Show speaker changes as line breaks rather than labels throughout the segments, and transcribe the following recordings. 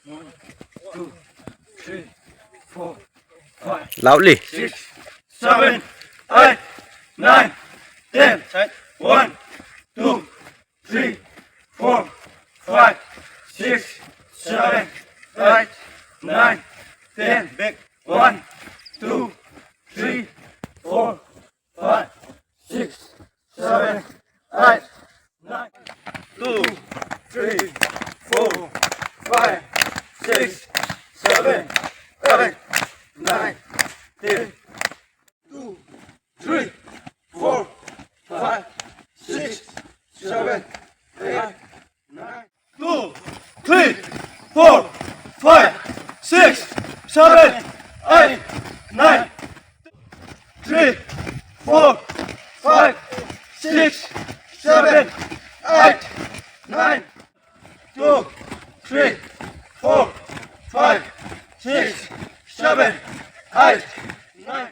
2, 3, 4, 5,
Loudly.
6, 7, 8, 9, 10. 1, 2, 3, 4, 5, 6, 7, 8, 9, 10. Back. 1, 2, 3, 4, 5, 6, 7, 8, 9, 2, 3, 4, 5, 6, 7, 8, 9, 10. 2, 3, 4, 5, 6, 7, 8, 9. 2, 3, 4, 5, 6, 7, 8, 9. 3, 4, 5, 6, 7, 8, 9. 2, 3, 4, 5, 6, 7, 8, 9.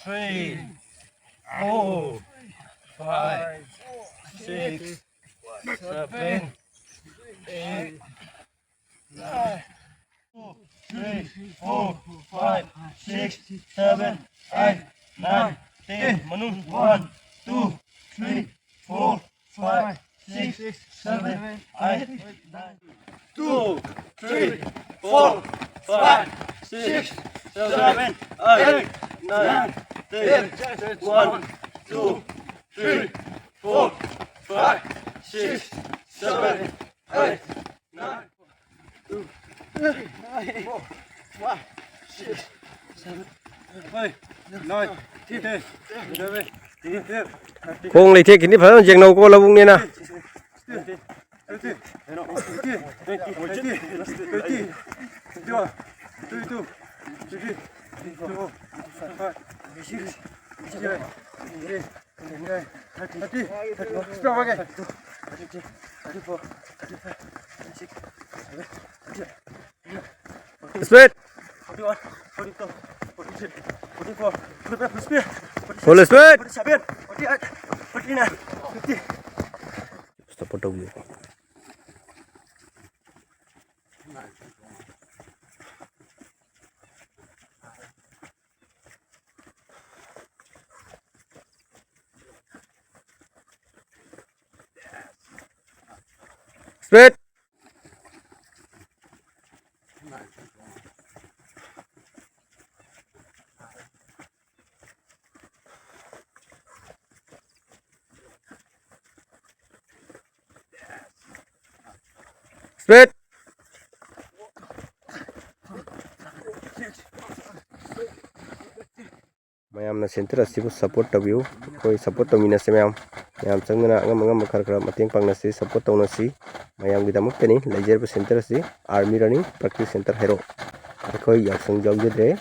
3, 4, 5, 6, 7, 8, 9. 2, 3, 4, 5, 6, 7, 8, 9, 10. Manung. 1, 2, 3, 4, 5, 6, 7, 8, 9. 2, 3, 4, 5, 6, 7, 8, 9, 10. 1, 2, 3, 4, 5, 6, 7, 8, 9. 2, 3, 4, 5, 6, 7, 8, 9, 10. 11, 12, 13.
Kung lấy thế cái này phải giang nấu cô là vùng này nè.
13, 14, 15, 16, 17, 18, 19, 20, 21, 22, 23, 24, 25, 26, 27, 28,
Speed.
41, 42, 43, 44, 45, 46,
Full speed.
47, 48, 49, 50.
Support of you. Speed. Speed. Mayam na center asibu support of you. Koi support to mina se mayam. Mayam changna ngam khar khar mateng pangna si support to na si. Mayam gi damuk tani laser center si army running practice center hero. Koi yak sang jog jodre